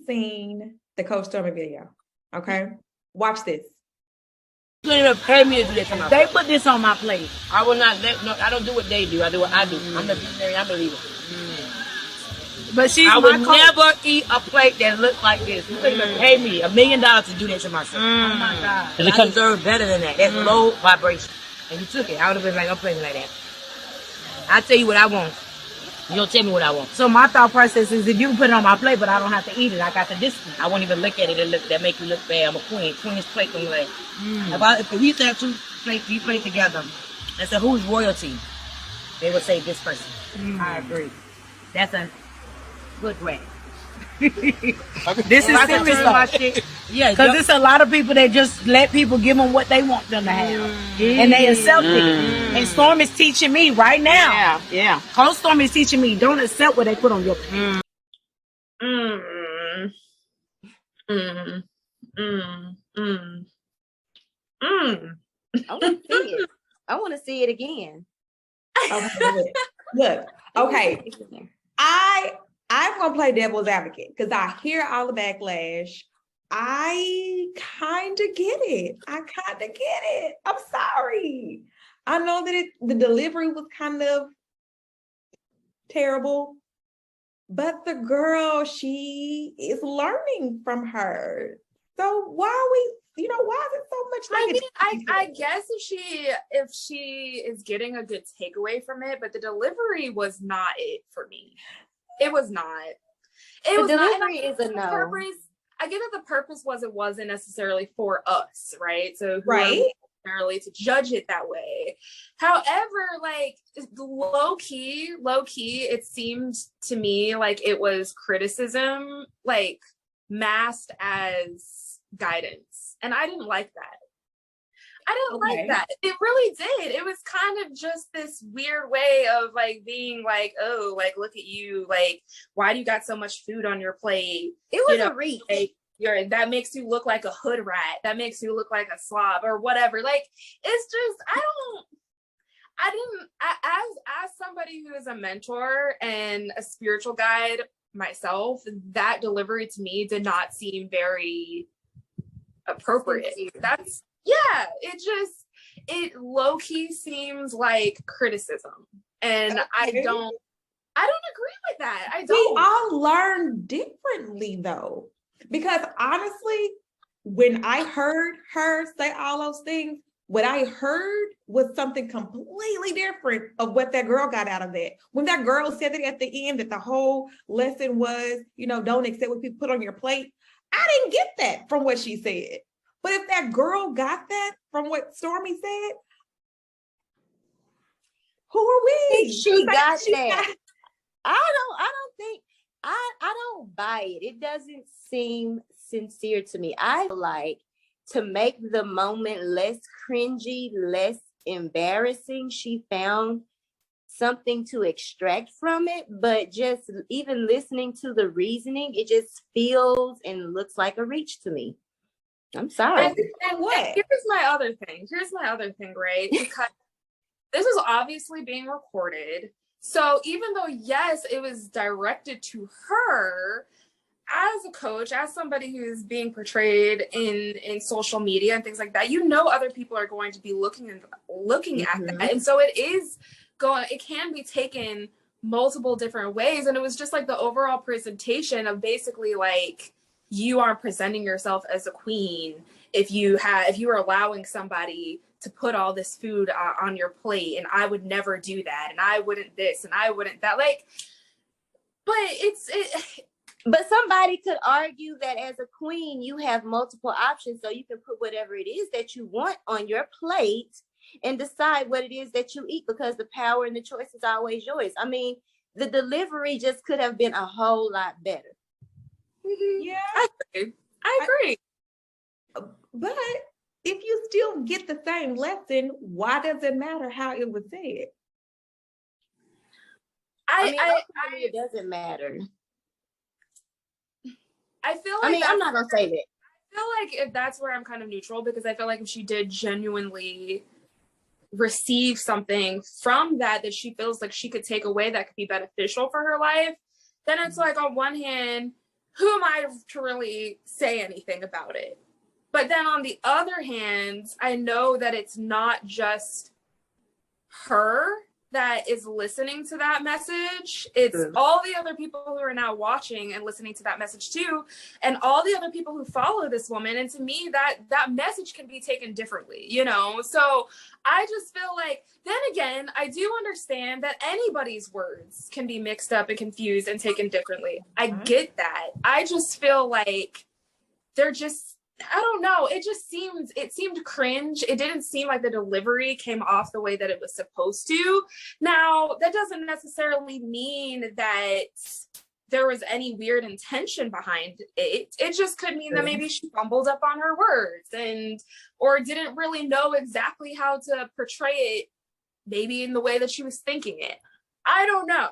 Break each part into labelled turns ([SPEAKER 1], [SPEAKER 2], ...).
[SPEAKER 1] seen the Coach Stormy video. Okay, watch this.
[SPEAKER 2] You don't even pay me to do this. They put this on my plate. I will not let no. I don't do what they do. I do what I do. I'm the visionary. I believe it.
[SPEAKER 3] But
[SPEAKER 2] I would never eat a plate that looks like this. You couldn't even pay me $1 million to do that to myself.
[SPEAKER 3] Oh my God.
[SPEAKER 2] Because I deserve better than that. That's low vibration. And you took it. I would have been like, don't play me like that. I tell you what I want. You don't tell me what I want.
[SPEAKER 3] So my thought process is, if you put it on my plate, but I don't have to eat it, I got the discipline.
[SPEAKER 2] I won't even look at it. That make you look bad. I'm a queen. Queen's plate don't like. If we used to have two plates together, I said, who's royalty? They would say this person. I agree. That's a good way.
[SPEAKER 3] This is serious stuff.
[SPEAKER 2] Yeah,
[SPEAKER 3] because there's a lot of people that just let people give them what they want them to have, and they accept it. And Storm is teaching me right now.
[SPEAKER 2] Yeah.
[SPEAKER 3] Coach Storm is teaching me, don't accept what they put on your plate.
[SPEAKER 4] I want to see it again.
[SPEAKER 1] Okay, look, okay. I'm gonna play devil's advocate because I hear all the backlash. I kind of get it. I'm sorry. I know that the delivery was kind of terrible, but the girl, she is learning from her. So why are we, why is it so much negative?
[SPEAKER 5] I mean, I guess if she is getting a good takeaway from it, but the delivery was not it for me. It was not.
[SPEAKER 4] The delivery is a no.
[SPEAKER 5] I get that the purpose it wasn't necessarily for us, right? So
[SPEAKER 1] right,
[SPEAKER 5] necessarily to judge it that way. However, like low key, it seemed to me like it was criticism, like masked as guidance, and I didn't like that. Like that. It really did. It was kind of just this weird way of like being like, oh, like, look at you. Like, why do you got so much food on your plate?
[SPEAKER 4] It was a reach.
[SPEAKER 5] Like, that makes you look like a hood rat. That makes you look like a slob or whatever. Like, it's just, as somebody who is a mentor and a spiritual guide myself, that delivery to me did not seem very appropriate. It low-key seems like criticism, and I don't agree with that. I don't.
[SPEAKER 1] We all learn differently though, because honestly, when I heard her say all those things, what I heard was something completely different of what that girl got out of that. When that girl said that at the end, that the whole lesson was, don't accept what people put on your plate, I didn't get that from what she said. But if that girl got that from what Stormy said, who are we?
[SPEAKER 4] She got that. I don't buy it. It doesn't seem sincere to me. I like to make the moment less cringy, less embarrassing. She found something to extract from it, but just even listening to the reasoning, it just feels and looks like a reach to me. I'm sorry.
[SPEAKER 5] And here's my other thing, right? Because this is obviously being recorded. So even though, yes, it was directed to her, as a coach, as somebody who's being portrayed in social media and things like that, other people are going to be looking at that. And so it can be taken multiple different ways. And it was just like the overall presentation of basically like, you aren't presenting yourself as a queen if you are allowing somebody to put all this food on your plate, and I would never do that, and I wouldn't this, and I wouldn't that. Like,
[SPEAKER 4] but somebody could argue that as a queen, you have multiple options, so you can put whatever it is that you want on your plate and decide what it is that you eat, because the power and the choice is always yours. I mean, the delivery just could have been a whole lot better.
[SPEAKER 1] Yeah,
[SPEAKER 5] I agree.
[SPEAKER 1] But if you still get the same lesson, why does it matter how it was said?
[SPEAKER 4] It doesn't matter.
[SPEAKER 5] I feel like
[SPEAKER 4] I'm not gonna say that.
[SPEAKER 5] I feel like if that's where I'm kind of neutral, because I feel like if she did genuinely receive something from that she feels like she could take away that could be beneficial for her life, then it's like, on one hand, who am I to really say anything about it? But then on the other hand, I know that it's not just her that is listening to that message. It's all the other people who are now watching and listening to that message too, and all the other people who follow this woman. And to me, that message can be taken differently, you know? So I just feel like, then again, I do understand that anybody's words can be mixed up and confused and taken differently. I get that. I just feel like they're just, I don't know. It seemed cringe. It didn't seem like the delivery came off the way that it was supposed to. Now, that doesn't necessarily mean that there was any weird intention behind it. It just could mean that maybe she fumbled up on her words or didn't really know exactly how to portray it, maybe in the way that she was thinking it. I don't know.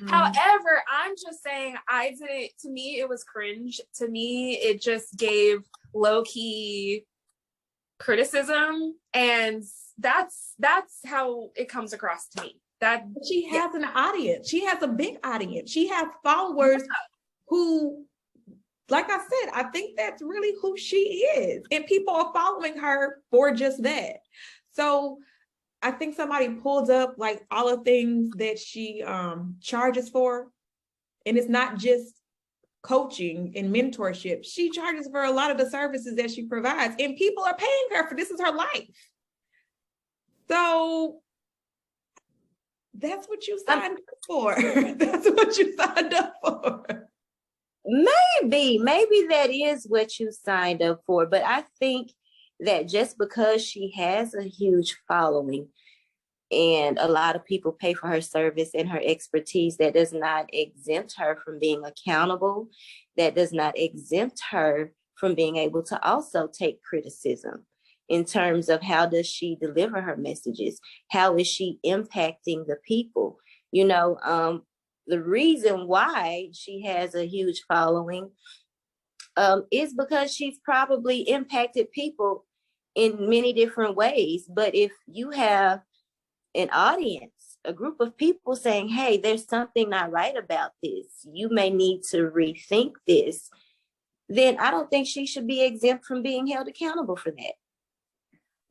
[SPEAKER 5] However, I'm just saying to me, it was cringe. To me, it just gave low-key criticism. And that's how it comes across to me. That
[SPEAKER 1] she has an audience. She has a big audience. She has followers who, like I said, I think that's really who she is. And people are following her for just that. So I think somebody pulled up like all the things that she charges for. And it's not just coaching and mentorship. She charges for a lot of the services that she provides, and people are paying her for this. Is her life. So that's what you signed up for. That's what you signed up for.
[SPEAKER 4] Maybe that is what you signed up for. But I think that just because she has a huge following and a lot of people pay for her service and her expertise, that does not exempt her from being accountable. That does not exempt her from being able to also take criticism in terms of how does she deliver her messages? How is she impacting the people? You know, the reason why she has a huge following is because she's probably impacted people in many different ways. But if you have an audience, a group of people saying, hey, there's something not right about this, you may need to rethink this, then I don't think she should be exempt from being held accountable for that.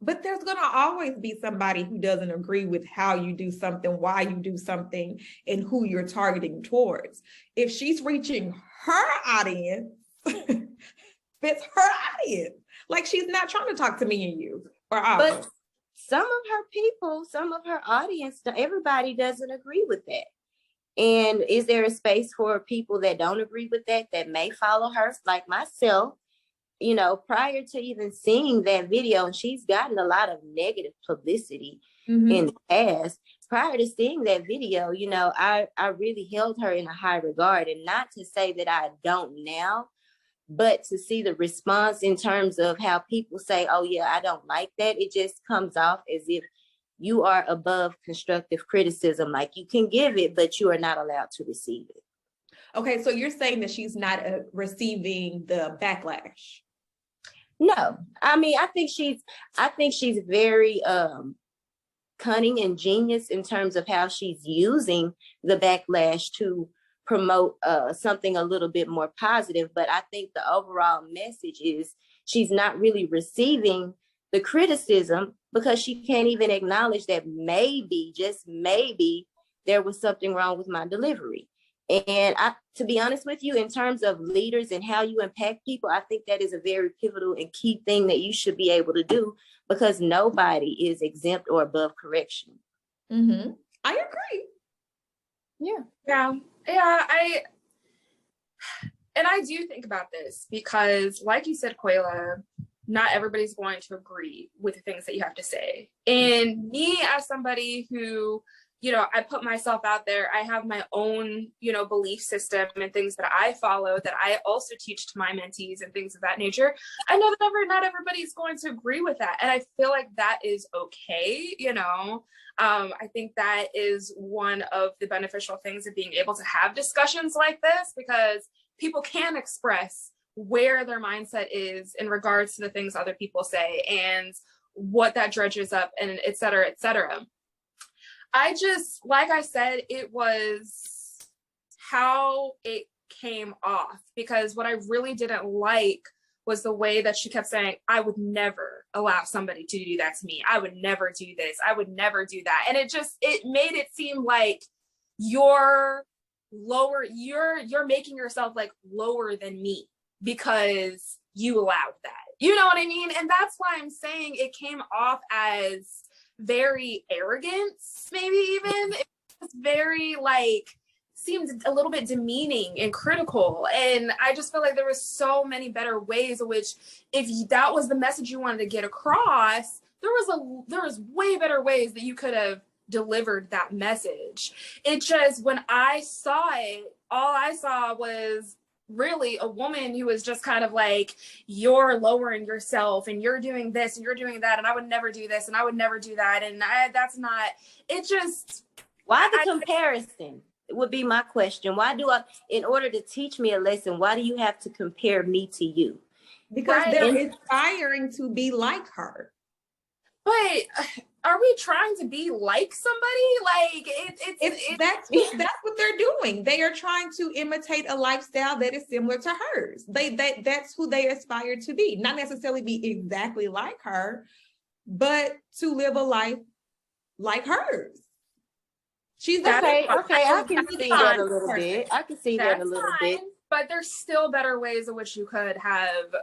[SPEAKER 1] But there's going to always be somebody who doesn't agree with how you do something, why you do something, and who you're targeting towards. If she's reaching her audience, it's her audience. Like, she's not trying to talk to me and you or Abba.
[SPEAKER 4] But some of her people, some of her audience, everybody doesn't agree with that. And is there a space for people that don't agree with that may follow her, like myself? You know, prior to even seeing that video, and she's gotten a lot of negative publicity in the past. Prior to seeing that video, you know, I really held her in a high regard, and not to say that I don't now, but to see the response in terms of how people say, oh yeah, I don't like that. It just comes off as if you are above constructive criticism. Like, you can give it, but you are not allowed to receive it.
[SPEAKER 1] Okay, so you're saying that she's not receiving the backlash?
[SPEAKER 4] No, I mean, I think she's very cunning and genius in terms of how she's using the backlash to promote something a little bit more positive. But I think the overall message is she's not really receiving the criticism because she can't even acknowledge that maybe, just maybe, there was something wrong with my delivery. And to be honest with you, in terms of leaders and how you impact people, I think that is a very pivotal and key thing that you should be able to do, because nobody is exempt or above correction.
[SPEAKER 1] I agree.
[SPEAKER 5] Yeah. I do think about this because, like you said, Quayla, not everybody's going to agree with the things that you have to say. And me, as somebody who, you know, I put myself out there, I have my own, you know, belief system and things that I follow that I also teach to my mentees and things of that nature. I know that not everybody's going to agree with that. And I feel like that is okay, you know. I think that is one of the beneficial things of being able to have discussions like this, because people can express where their mindset is in regards to the things other people say and what that dredges up, and et cetera, et cetera. I just, like I said, it was how it came off, because what I really didn't like was the way that she kept saying, I would never allow somebody to do that to me. I would never do this. I would never do that. And it made it seem like you're lower, you're making yourself like lower than me because you allowed that. You know what I mean? And that's why I'm saying it came off as very arrogant, maybe even. It was very like, seemed a little bit demeaning and critical. And I just feel like there was so many better ways in which, if that was the message you wanted to get across, there was way better ways that you could have delivered that message. It just, when I saw it, all I saw was really a woman who was just kind of like, you're lowering yourself and you're doing this and you're doing that, and I would never do this and I would never do that, and that's not it. Just
[SPEAKER 4] why the comparison would be my question. Why do I, in order to teach me a lesson, why do you have to compare me to you?
[SPEAKER 1] Because they're inspiring to be like her.
[SPEAKER 5] But are we trying to be like somebody? Like
[SPEAKER 1] that's what they're doing. They are trying to imitate a lifestyle that is similar to hers. That's who they aspire to be. Not necessarily be exactly like her, but to live a life like hers. She's
[SPEAKER 4] okay. I can see that a little bit. I can see that a little bit.
[SPEAKER 5] But there's still better ways in which you could have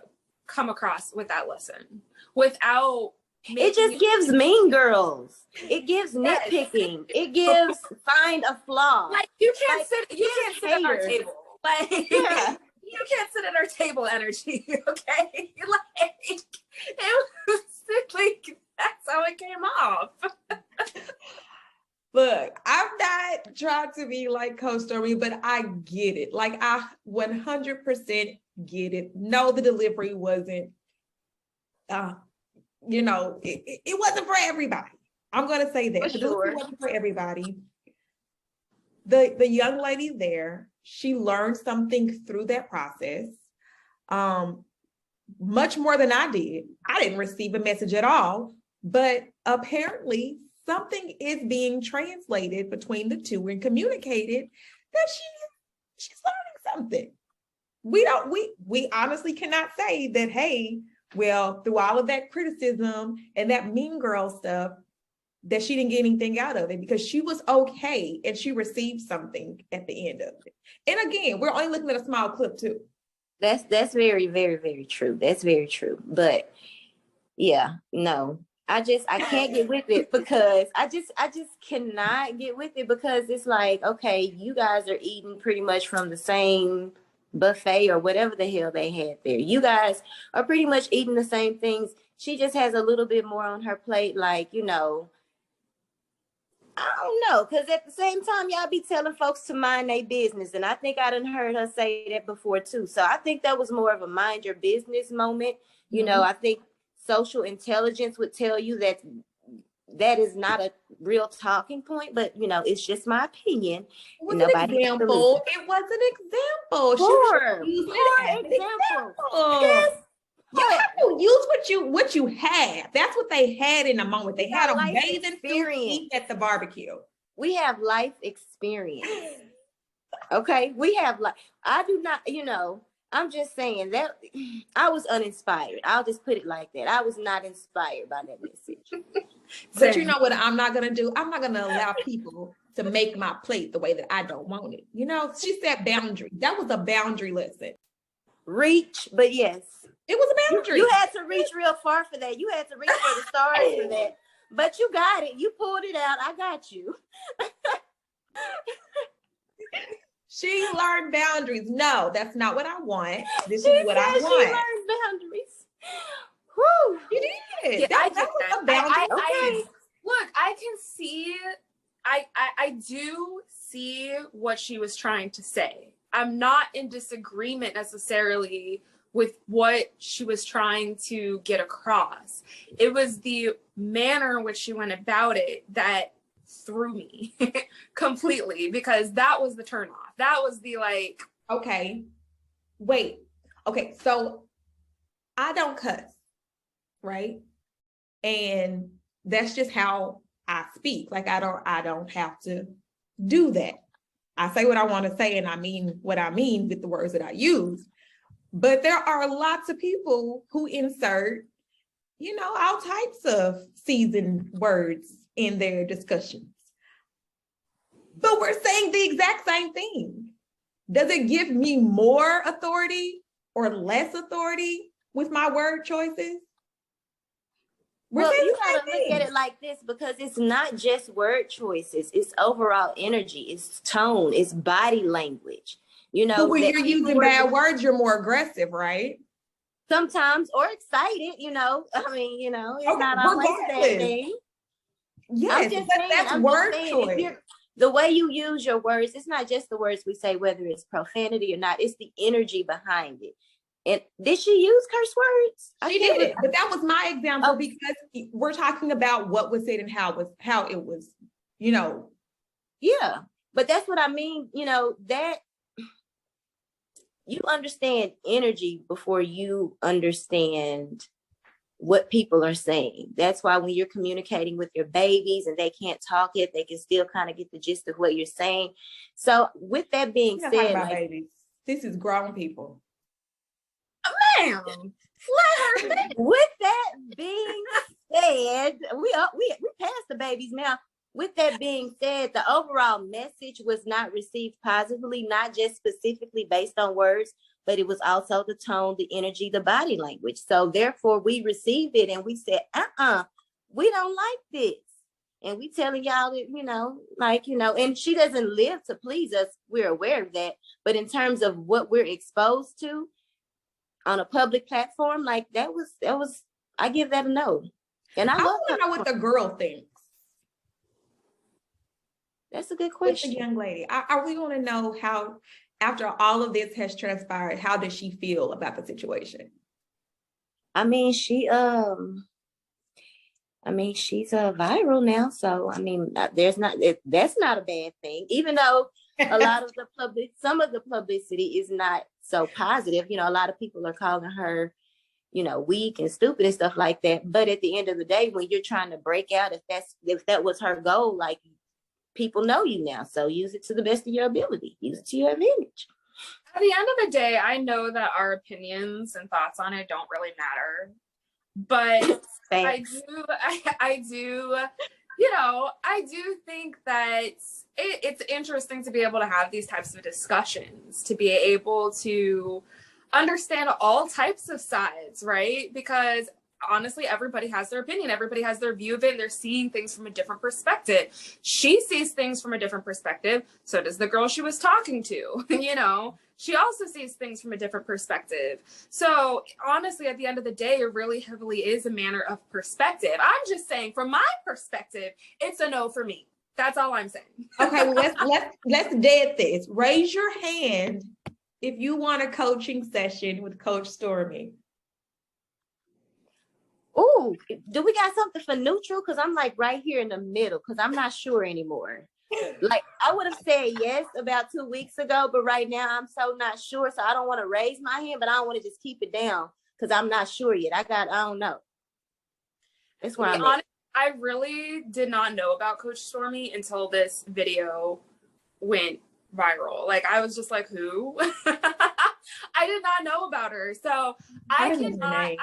[SPEAKER 5] come across with that lesson without.
[SPEAKER 4] It just gives mean girls. It gives nitpicking. It gives find a flaw.
[SPEAKER 5] Like you can't sit at our table. Like you can't sit at our table energy. Okay, like it was like that's how it came off.
[SPEAKER 1] Look, I'm not trying to be like Coach Stormy, but I get it. Like I 100% get it. No, the delivery wasn't. It wasn't for everybody. I'm going to say that.
[SPEAKER 4] Sure.
[SPEAKER 1] It wasn't for everybody. The young lady there, she learned something through that process, much more than I did. I didn't receive a message at all, but apparently something is being translated between the two and communicated that she's learning something. We honestly cannot say that, hey, well, through all of that criticism and that mean girl stuff, that she didn't get anything out of it, because she was okay and she received something at the end of it. And again, we're only looking at a small clip too.
[SPEAKER 4] That's very, very, very true. That's very true. But yeah, no, I can't get with it, because I just cannot get with it, because it's like, okay, you guys are eating pretty much from the same buffet or whatever the hell they had there. You guys are pretty much eating the same things. She just has a little bit more on her plate, like, I don't know, because at the same time, y'all be telling folks to mind their business, and I think I done heard her say that before too. So I think that was more of a mind your business moment. I think social intelligence would tell you that is not a real talking point, but it's just my opinion.
[SPEAKER 1] It was an example. It was an example.
[SPEAKER 4] For example.
[SPEAKER 1] Yes. You have to use what you have. That's what they had in the moment. They had a bathing suit at the barbecue.
[SPEAKER 4] We have life experience. Okay, we have I do not. I'm just saying that I was uninspired. I'll just put it like that. I was not inspired by that message.
[SPEAKER 1] But you know what I'm not going to do? I'm not going to allow people to make my plate the way that I don't want it. She said boundary. That was a boundary lesson.
[SPEAKER 4] Reach, but yes.
[SPEAKER 1] It was a boundary.
[SPEAKER 4] You had to reach real far for that. You had to reach for the stars for that. But you got it. You pulled it out. I got you.
[SPEAKER 1] She learned boundaries. No, that's not what I want. This is what I want.
[SPEAKER 4] She learned boundaries. Whew.
[SPEAKER 1] You did.
[SPEAKER 5] Yeah,
[SPEAKER 1] that was a boundary.
[SPEAKER 4] Okay.
[SPEAKER 5] Look, I can see, I do see what she was trying to say. I'm not in disagreement necessarily with what she was trying to get across. It was the manner in which she went about it that threw me completely, because that was the turnoff. That was the like,
[SPEAKER 1] okay, wait. Okay, so I don't cuss, right? And that's just how I speak. Like I don't have to do that. I say what I want to say, and I mean what I mean with the words that I use. But there are lots of people who insert, all types of seasoned words in their discussions. But we're saying the exact same thing. Does it give me more authority or less authority with my word choices?
[SPEAKER 4] Well, you gotta look at it like this, because it's not just word choices, it's overall energy, it's tone, it's body language.
[SPEAKER 1] But when you're using bad words, you're more aggressive, right?
[SPEAKER 4] Sometimes, or excited, it's not always a bad thing.
[SPEAKER 1] Yes, that's word choice.
[SPEAKER 4] The way you use your words, it's not just the words we say, whether it's profanity or not, it's the energy behind it. And did she use curse words?
[SPEAKER 1] She did it, but that was my example because we're talking about what was said and how it was,
[SPEAKER 4] Yeah, but that's what I mean. That you understand energy before you understand what people are saying. That's why when you're communicating with your babies and they can't talk it, they can still kind of get the gist of what you're saying. So with that being said,
[SPEAKER 1] babies, this is grown people.
[SPEAKER 4] Ma'am, with that being said, we passed the babies now. With that being said, the overall message was not received positively, not just specifically based on words, but it was also the tone, the energy, the body language. So therefore we received it and we said, we don't like this. And we telling y'all that, and she doesn't live to please us. We're aware of that. But in terms of what we're exposed to on a public platform, that was, I give that a no. And I
[SPEAKER 1] want to know what the girl thinks.
[SPEAKER 4] That's a good question.
[SPEAKER 1] The young lady. I really want to know how, after all of this has transpired, how does she feel about the situation?
[SPEAKER 4] I mean, she's viral now. So, that's not a bad thing, even though a lot of some of the publicity is not so positive. A lot of people are calling her, weak and stupid and stuff like that. But at the end of the day, when you're trying to break out, if that was her goal, people know you now. So use it to the best of your ability. Use it to your advantage.
[SPEAKER 5] At the end of the day, I know that our opinions and thoughts on it don't really matter. But I do think that it's interesting to be able to have these types of discussions, to be able to understand all types of sides, right? Because honestly, everybody has their opinion. Everybody has their view of it. And they're seeing things from a different perspective. She sees things from a different perspective. So does the girl she was talking to, she also sees things from a different perspective. So honestly, at the end of the day, it really heavily is a matter of perspective. I'm just saying, from my perspective, it's a no for me. That's all I'm saying.
[SPEAKER 1] Okay, well, let's dead this. Raise your hand if you want a coaching session with Coach Stormy.
[SPEAKER 4] Oh, do we got something for neutral? Because I'm right here in the middle, because I'm not sure anymore. I would have said yes about 2 weeks ago, but right now I'm so not sure. So I don't want to raise my hand, but I don't want to just keep it down because I'm not sure yet. I don't know. That's where I'm at.
[SPEAKER 5] I really did not know about Coach Stormy until this video went viral. I was just like, who? I did not know about her. So I feel like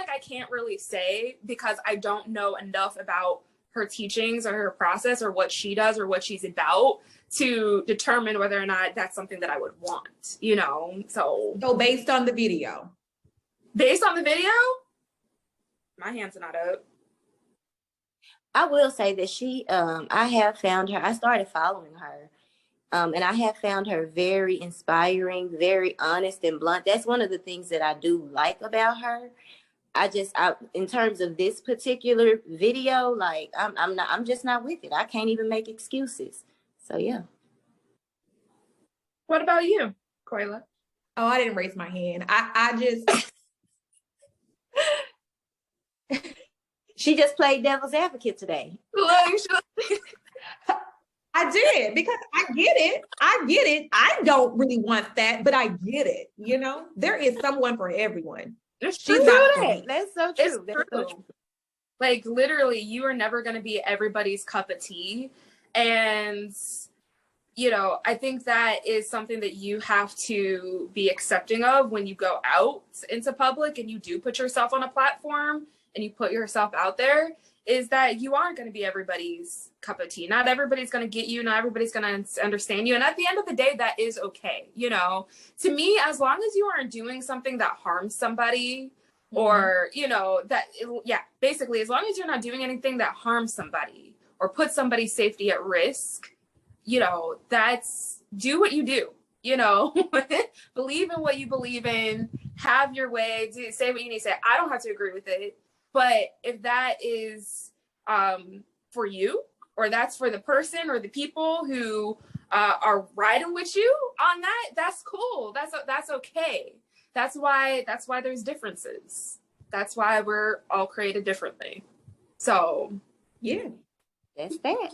[SPEAKER 5] I can't really say, because I don't know enough about her teachings or her process or what she does or what she's about to determine whether or not that's something that I would want, so
[SPEAKER 1] based on the video,
[SPEAKER 5] my hands are not up.
[SPEAKER 4] I will say that she, I have found her, I started following her. And I have found her very inspiring, very honest and blunt. That's one of the things that I do like about her. In terms of this particular video, I'm just not with it. I can't even make excuses. So yeah.
[SPEAKER 5] What about you, Koila?
[SPEAKER 1] Oh, I didn't raise my hand. I just
[SPEAKER 4] she just played devil's advocate today.
[SPEAKER 1] I did, because I get it. I don't really want that, but I get it. There is someone for everyone.
[SPEAKER 4] That's so true.
[SPEAKER 5] That's so true. Literally, you are never going to be everybody's cup of tea. And you know, I think that is something that you have to be accepting of when you go out into public and you do put yourself on a platform and you put yourself out there, is that you aren't going to be everybody's cup of tea. Not everybody's going to get you. Not everybody's going to understand you. And at the end of the day, that is okay. You know, to me, as long as you aren't doing something that harms somebody, or, you know, that, yeah, basically, as long as you're not doing anything that harms somebody or puts somebody's safety at risk, you know, do what you do, you know, believe in what you believe in, have your way, say what you need to say. I don't have to agree with it, but if that is for you, or that's for the person or the people who are riding with you on that, that's cool. That's okay. That's why there's differences. That's why we're all created differently. So
[SPEAKER 1] Yeah.
[SPEAKER 4] That's that.